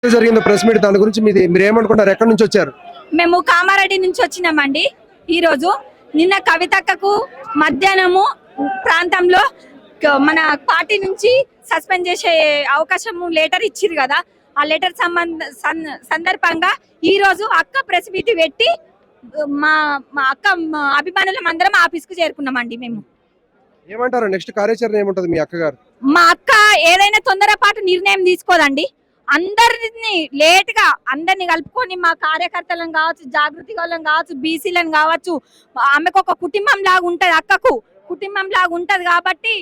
జరిగిన press meet దాని గురించి మీరు ఏమనుకుంటారు? ఎక్కడి నుంచి వచ్చారు? మేము కామారెడ్డి నుంచి వచ్చినామండి. ఈ రోజు నిన్న కవితక్కకు మధ్యాహ్నము ప్రాంతంలో మన పార్టీ నుంచి సస్పెండ్ చేసే అవకాశం లెటర్ ఇచ్చిరు కదా, ఆ లెటర్ సందర్భంగా ఈ రోజు అక్క ప్రెస్ మీట్ పెట్టి మా అక్క అభిమానులం అందరం ఆఫీస్ కు చేరుకున్నామండి. మేము ఏమంటారు? నెక్స్ట్ కార్యాచరణ ఏముంటది? మీ అక్క గారు మా అక్క ఏదైనా తొందరపాటు నిర్ణయం తీసుకోదండి. అందరిని లేట్ గా అందరిని కలుపుకొని మా కార్యకర్తలను కావచ్చు, జాగృతి వాళ్ళని కావచ్చు, బీసీలను కావచ్చు, ఆమెకు ఒక కుటుంబం లాగా ఉంటది, అక్కకు కుటుంబం లాగా ఉంటది. కాబట్టి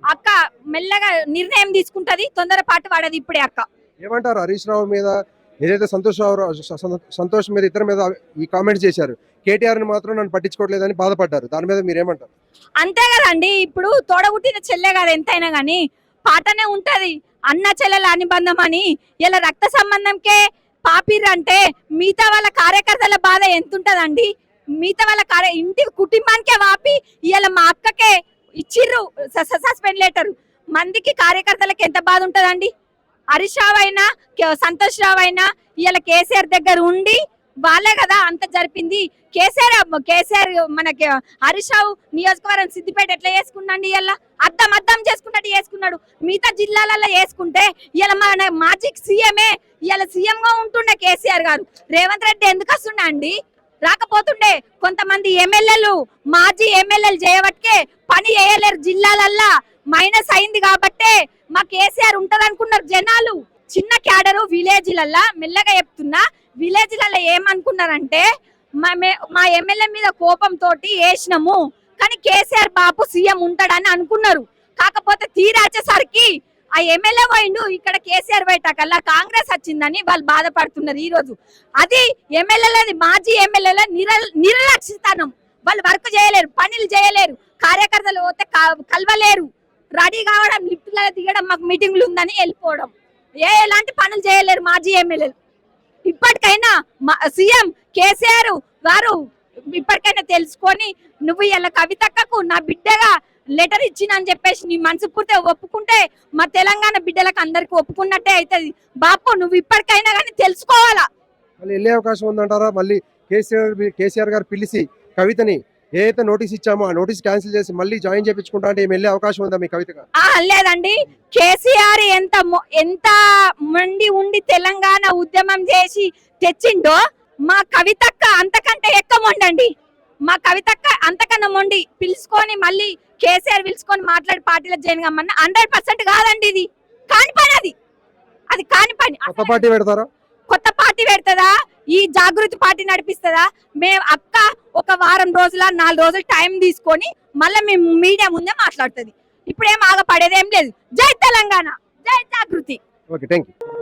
అక్క మెల్లగా నిర్ణయం తీసుకుంటది, తొందరపాటు పడది. ఇప్పుడే అక్క ఏమంటారు? హరీష్ రావు మీద ఏదైతే సంతోష్ మీద ఇద్దరి మీద ఈ కామెంట్స్ చేశారు, కేటీఆర్ ని మాత్రం నన్ను పట్టించుకోవట్లేదని బాధపడ్డారు. దాని మీద మీరు ఏమంటారు? అంతే కదండి, ఇప్పుడు తోడబుట్టిన చెల్లె కదా, ఎంతైనా గానీ పాటనే ఉంటది. అన్న చెల్లెల అనుబంధం అని ఇలా రక్త సంబంధంకే పాపిర్రంటే మిగతా వాళ్ళ కార్యకర్తల బాధ ఎంత ఉంటదండి. మిగతా వాళ్ళ ఇంటి కుటుంబానికే వాపి ఇలా మా అక్కకే ఇచ్చిర్రు సస్పెండ్ లెటర్. మందికి కార్యకర్తలకు ఎంత బాధ ఉంటదండి. హరీష్ రావు అయినా సంతోష్ రావు అయినా ఇలా కేసీఆర్ దగ్గర ఉండి వాళ్ళే కదా అంత జరిపింది. కేసీఆర్ మనకి హరీష్ రావు నియోజకవర్గం సిద్దిపేట ఎట్లా చేసుకున్నాండి, ఇలా అద్దం చేసుకున్నట్టు చేసుకున్నాడు. మిగతా జిల్లాలలో వేసుకుంటే ఇలా మన మాజీ సీఎమే ఇలా సీఎం గా ఉంటుండే కేసీఆర్ గారు. రేవంత్ రెడ్డి ఎందుకు వస్తుండే అండి? రాకపోతుండే. కొంతమంది ఎమ్మెల్యేలు మాజీ ఎమ్మెల్యేలు చేయబట్టే పని చేయలేరు, జిల్లాలల్లా మైనస్ అయింది కాబట్టే మా కేసీఆర్ ఉంటది అనుకున్నారు జనాలు. చిన్న క్యాడరు విలేజ్లల్లా మెల్లగా చెప్తున్నా, విలేజ్లలో ఏమనుకున్నారంటే మా ఎమ్మెల్యే మీద కోపంతో వేసినాము, కానీ కేసీఆర్ బాబు సీఎం ఉంటాడని అనుకున్నారు. కాకపోతే తీరాచేసరికి ఆ ఎమ్మెల్యే పోయిండు, ఇక్కడ కేసీఆర్ బయటకల్లా కాంగ్రెస్ వచ్చిందని వాళ్ళు బాధపడుతున్నారు. ఈ రోజు అది ఎమ్మెల్యేలది, మాజీ ఎమ్మెల్యేల నిర్లక్షితనం. వాళ్ళు వర్క్ చేయలేరు, పనులు చేయలేరు, కార్యకర్తలు పోతే కలవలేరు, రెడీ కావడం, లిఫ్ట్లలో దిగడం, మాకు మీటింగ్లు ఉందని వెళ్ళిపోవడం, ఎలాంటి పనులు చేయలేరు మాజీ ఎమ్మెల్యేలు. ఇప్పటికైనా సీఎం కేసీఆర్ గారు ఇప్పటికైనా తెలుసుకొని నువ్వు ఇలా కవితక్కకు నా బిడ్డగా లెటర్ ఇచ్చిన అని చెప్పేసి నీ మనసు పూర్తి ఒప్పుకుంటే మా తెలంగాణ బిడ్డలకు అందరికి ఒప్పుకున్నట్టే అవుతుంది. బాపు నువ్వు ఇప్పటికైనా కానీ తెలుసుకోవాలా. మళ్ళీ వెళ్ళే అవకాశం ఉందంటారా? మళ్ళీ కేసీఆర్ గారు పిలిచి కవితని ఏదైతే నోటీస్ ఇచ్చామో ఆ నోటీస్ క్యాన్సిల్ చేసి మళ్ళీ జాయిన్ చేయించుకుంటా అంటే వెళ్ళే అవకాశం ఉందా మీ కవితగా? లేదండి, కేసీఆర్ ఎంత మండి ఉండి తెలంగాణ ఉద్యమం చేసి తెచ్చిండో మా కవితక్క అంతకంటే ఎక్కువ మొండండి. మా కవితక్క అంతకన్నా మొండి. పిలుచుకొని మళ్ళీ కేసీఆర్ పిలుచుకొని మాట్లాడి పార్టీలో జాయిన్ కమ్మన్నా 100% కాదండి. ఇది కాని పని, అది కాని పని. కొత్త పార్టీ పెడతారా? కొత్త పార్టీ పెడతదా? ఈ జాగృతి పార్టీ నడిపిస్తుందా? మేము అక్క ఒక వారం రోజుల 4 రోజులు టైం తీసుకొని మళ్ళీ మేము మీడియా ముందే మాట్లాడుతుంది. ఇప్పుడేం ఆగపడేదేం లేదు. జై తెలంగాణ, జై జాగృతి. Okay, thank you.